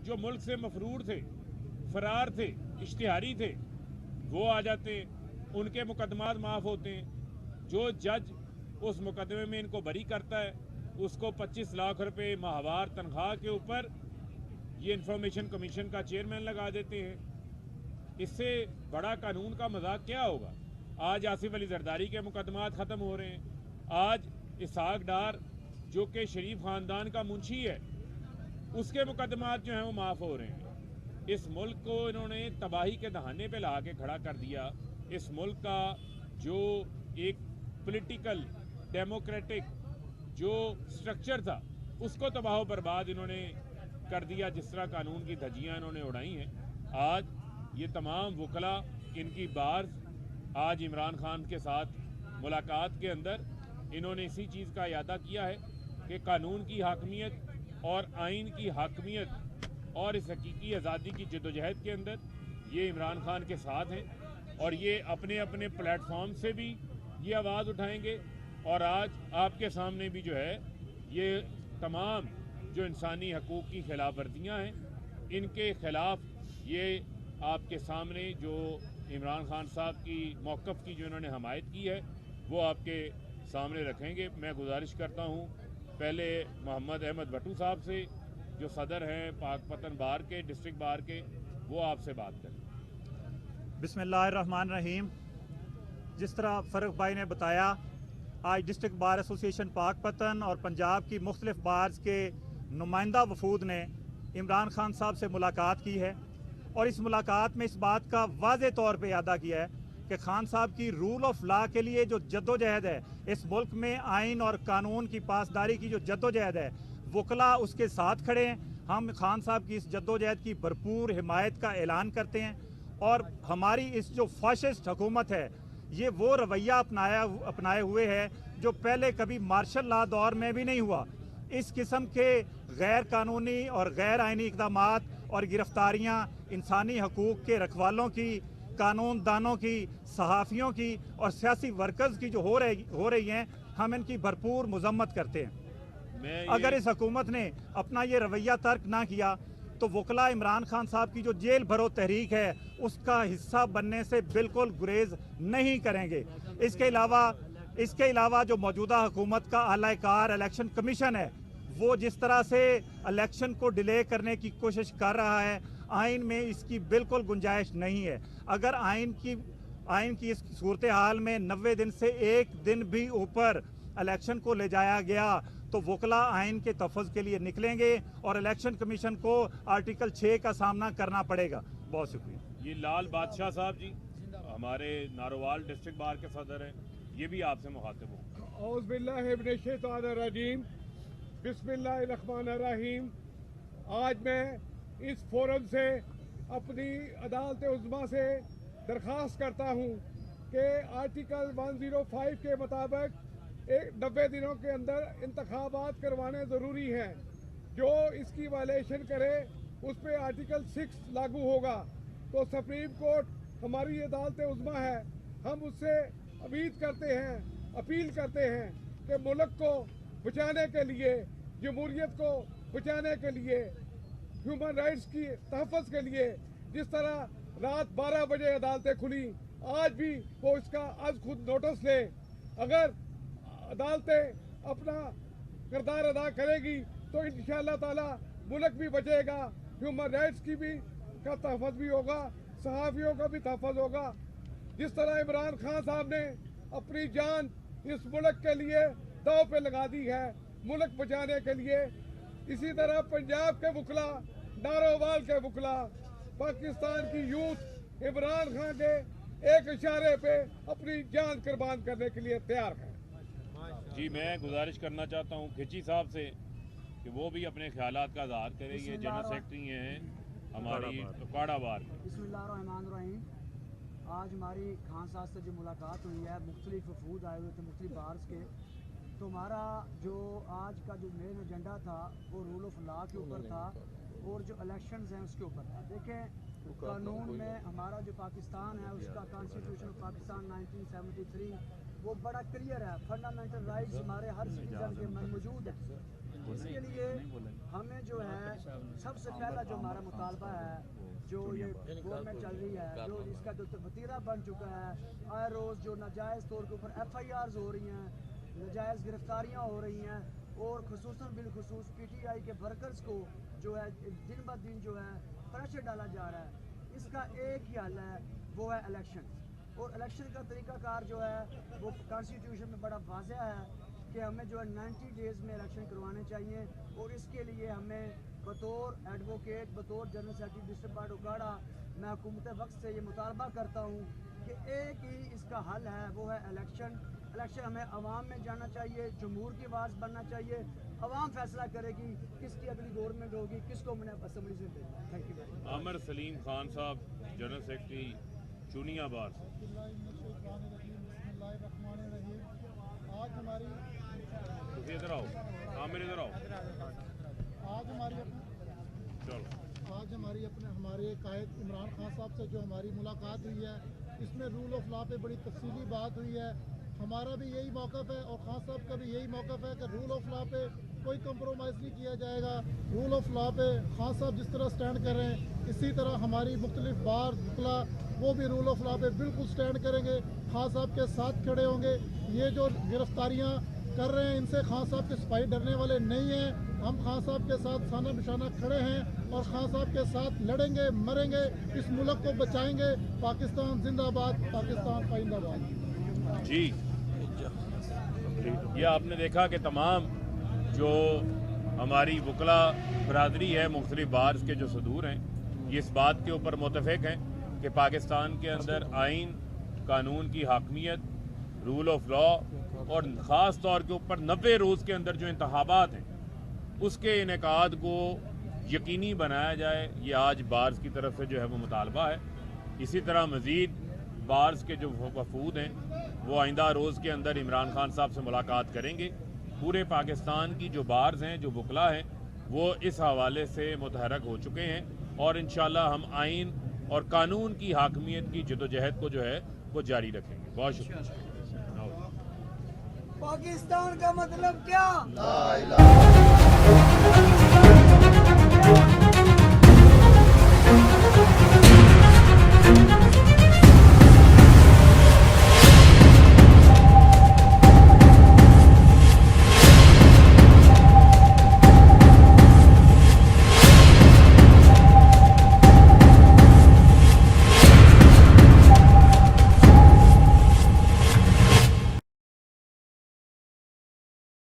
जो मुल्क से मफरूर थे, फरार थे, इश्तिहारी थे, वो आ जाते हैं, उनके मुकदमात माफ़ होते हैं। जो जज उस मुकदमे में इनको बरी करता है उसको 25 लाख रुपए माहवार तनख्वाह के ऊपर ये इंफॉर्मेशन कमीशन का चेयरमैन लगा देते हैं। इससे बड़ा कानून का मजाक क्या होगा। आज आसिफ अली जरदारी के मुकदमात ख़त्म हो रहे हैं। आज इसहाक डार जो कि शरीफ ख़ानदान का मुंशी है उसके मुकदमात जो हैं वो माफ़ हो रहे हैं। इस मुल्क को इन्होंने तबाही के दहाने पे ला के खड़ा कर दिया। इस मुल्क का जो एक पॉलिटिकल डेमोक्रेटिक जो स्ट्रक्चर था उसको तबाह बर्बाद इन्होंने कर दिया। जिस तरह कानून की धज्जियाँ इन्होंने उड़ाई हैं, आज ये तमाम वकला इनकी बार आज इमरान खान के साथ मुलाकात के अंदर इन्होंने इसी चीज़ का इरादा किया है कि कानून की हाकमियत और आइन की हाकमियत और इस हकीकी आज़ादी की जदोजहद के अंदर ये इमरान खान के साथ हैं और ये अपने अपने प्लेटफॉर्म से भी ये आवाज़ उठाएंगे। और आज आपके सामने भी जो है ये तमाम जो इंसानी हकूक़ की खिलाफ वर्जियाँ हैं इनके ख़िलाफ़ ये आपके सामने जो इमरान खान साहब की मौक़िफ़ की जो इन्होंने हमायत की है वो आपके सामने रखेंगे। मैं गुजारिश करता हूँ पहले मोहम्मद अहमद भट्टू साहब से जो सदर हैं पाकपतन बार के डिस्ट्रिक्ट बार के, वो आपसे बात करें। बिस्मिल्लाहिर्रहमानिर्रहीम। जिस तरह फ़ारूक भाई ने बताया, आज डिस्ट्रिक्ट बार एसोसिएशन पाकपतन और पंजाब की मुख्तलिफ बार्स के नुमाइंदा वफूद ने इमरान खान साहब से मुलाकात की है और इस मुलाकात में इस बात का वाज़े तौर पे अदा किया है कि खान साहब की रूल ऑफ लॉ के लिए जो जद्दोजहद है, इस मुल्क में आइन और कानून की पासदारी की जो जद्दोजहद है, वकला उसके साथ खड़े हैं। हम खान साहब की इस जद्दोजहद की भरपूर हिमायत का ऐलान करते हैं और हमारी इस जो फाशिस्ट हुकूमत है ये वो रवैया अपनाए हुए है जो पहले कभी मार्शल लॉ दौर में भी नहीं हुआ। इस किस्म के गैर कानूनी और गैर आइनी इक़दामात और गिरफ्तारियाँ इंसानी हकूक़ के रखवालों की, कानून दानों की, सहाफ़ियों की और सियासी वर्कर्स की जो हो रही हैं, हम इनकी भरपूर मज़म्मत करते हैं। अगर इस हुकूमत ने अपना ये रवैया तर्क ना किया तो वकला इमरान खान साहब की जो जेल भरो तहरीक है उसका हिस्सा बनने से बिल्कुल गुरेज नहीं करेंगे। इसके अलावा जो मौजूदा हुकूमत का आला-कार इलेक्शन कमीशन है वो जिस तरह से इलेक्शन को डिले करने की कोशिश कर रहा है, आइन में इसकी बिल्कुल गुंजाइश नहीं है। अगर आइन की इस सूरत हाल में 90 दिन से एक दिन भी ऊपर इलेक्शन को ले जाया गया तो वकला आइन के तहफ़्फ़ुज़ के लिए निकलेंगे और इलेक्शन कमीशन को आर्टिकल 6 का सामना करना पड़ेगा। बहुत शुक्रिया। ये लाल बादशाह साहब जी हमारे नारोवाल डिस्ट्रिक्ट बार के सदर हैं, ये भी आपसे मुखातिब हों। औज़ु बिल्लाहि मिनश्शैतानिर्रजीम, बिस्मिल्लाहिर्रहमानिर्रहीम। आज मैं इस फोरम से अपनी अदालत उज़्मा से दरख्वास्त करता हूँ कि आर्टिकल 105 के मुताबिक 90 दिनों के अंदर इंतखाबात करवाने ज़रूरी हैं। जो इसकी वायलेशन करे उस पर आर्टिकल 6 लागू होगा। तो सुप्रीम कोर्ट हमारी अदालत उज़्मा है, हम उससे उम्मीद करते हैं, अपील करते हैं कि मुल्क को बचाने के लिए, जमहूरियत को बचाने के लिए, ह्यूमन राइट्स की तहफ़्फ़ुज़ के लिए जिस तरह रात 12 बजे अदालतें खुली, आज भी वो इसका आज खुद नोटिस ले। अगर अदालतें अपना किरदार अदा करेगी तो इंशाअल्लाह ताला मुल्क भी बचेगा, ह्यूमन राइट्स की भी का तहफ़्फ़ुज़ भी होगा, सहाफ़ियों का भी तहफ़्फ़ुज़ होगा। जिस तरह इमरान खान साहब ने अपनी जान इस मुल्क के लिए दांव पे लगा दी है मुल्क बचाने के लिए, इसी तरह पंजाब के वकला, नारोवाल के वकला, पाकिस्तान की यूथ इमरान खान के एक इशारे पे अपनी जान कुर्बान करने के लिए तैयार है। जी, मैं गुजारिश करना चाहता हूँ खिची साहब से कि वो भी अपने ख्यालात का इज़हार करें। ये जनरल सेक्रेटरी हैं हमारी काड़ा बार। बिस्मिल्लाहिर्रहमानिर्रहीम। आज हमारी खान साहब से जो मुलाकात हुई है, मुख्तलिफ वफूद आए हुए थे मुख्तलिफ बार्स के, तो हमारा जो आज का जो मेन एजेंडा था वो रूल ऑफ लॉ के ऊपर था और जो इलेक्शंस हैं उसके ऊपर था। देखें, कानून में हमारा जो पाकिस्तान है उसका कॉन्स्टिट्यूशन ऑफ पाकिस्तान 1973 वो बड़ा क्लियर है। फंडामेंटल राइट्स हमारे हर सिटीजन के में मौजूद हैं। اس کے لیے ہمیں جو ہے سب سے پہلا جو ہمارا مطالبہ ہے، جو یہ گورنمنٹ چل رہی ہے، جو اس کا جو وتیرہ بن چکا ہے، آئے روز جو ناجائز طور کے اوپر FIRs ہو رہی ہیں، ناجائز گرفتاریاں ہو رہی ہیں، اور خصوصاً بالخصوص PTI کے ورکرز کو جو ہے دن بہ دن جو ہے پریشر ڈالا جا رہا ہے، اس کا ایک ہی حل ہے، وہ ہے الیکشن۔ اور الیکشن کا طریقہ کار جو ہے وہ کانسٹیٹیوشن میں بڑا واضح ہے کہ ہمیں جو ہے 90 ڈیز میں الیکشن کروانے چاہیے، اور اس کے لیے ہمیں بطور ایڈوکیٹ، بطور general secretary district bar Okara, میں حکومت وقت سے یہ مطالبہ کرتا ہوں کہ ایک ہی اس کا حل ہے، وہ ہے الیکشن۔ الیکشن ہمیں عوام میں جانا چاہیے، جمہور کی آواز بننا چاہیے، عوام فیصلہ کرے گی کس کی اگلی گورنمنٹ ہوگی، کس کو ہم نے اسمبلی سے بھیجنا ہے۔ Thank you. Aamir Saleem Khan Sahib general secretary چونیا بار سے۔ آج ہماری ادھر آؤ، عامر ادھر آؤ، آج ہماری ہمارے قائد عمران خان صاحب سے جو ہماری ملاقات ہوئی ہے، اس میں رول آف لا پہ بڑی تفصیلی بات ہوئی ہے۔ ہمارا بھی یہی موقف ہے اور خان صاحب کا بھی یہی موقف ہے کہ رول آف لا پہ کوئی کمپرومائز نہیں کیا جائے گا۔ رول آف لا پہ خان صاحب جس طرح سٹینڈ کر رہے ہیں، اسی طرح ہماری مختلف بار وکلا وہ بھی رول آف لا پہ بالکل سٹینڈ کریں گے، خان صاحب کے ساتھ کھڑے ہوں گے۔ یہ جو گرفتاریاں کر رہے ہیں، ان سے خان صاحب کے سپاہی ڈرنے والے نہیں ہیں۔ ہم خان صاحب کے ساتھ سانہ بشانہ کھڑے ہیں اور خان صاحب کے ساتھ لڑیں گے، مریں گے، اس ملک کو بچائیں گے۔ پاکستان زندہ باد، پاکستان پائندہ باد۔ جی، یہ آپ نے دیکھا کہ تمام جو ہماری وکلا برادری ہے، مختلف بارز کے جو صدور ہیں، یہ اس بات کے اوپر متفق ہیں کہ پاکستان کے اندر آئین، قانون کی حاکمیت، رول آف لا، اور خاص طور کے اوپر 90 روز کے اندر جو انتخابات ہیں اس کے انعقاد کو یقینی بنایا جائے۔ یہ آج بارز کی طرف سے جو ہے وہ مطالبہ ہے۔ اسی طرح مزید بارز کے جو وفود ہیں وہ آئندہ روز کے اندر عمران خان صاحب سے ملاقات کریں گے۔ پورے پاکستان کی جو بارز ہیں، جو وکلا ہیں، وہ اس حوالے سے متحرک ہو چکے ہیں، اور انشاءاللہ ہم آئین اور قانون کی حاکمیت کی جدوجہد کو جو ہے وہ جاری رکھیں گے۔ بہت شکریہ۔ پاکستان کا مطلب کیا؟ لا الہ